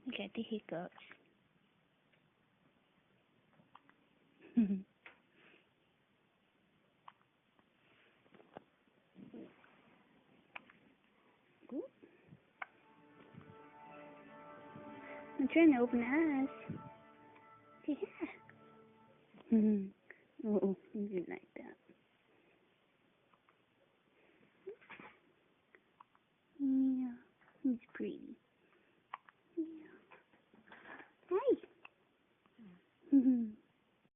You got the hiccups. I'm trying to open the eyes. Yeah. Oh, you didn't like that. Yeah, he's pretty.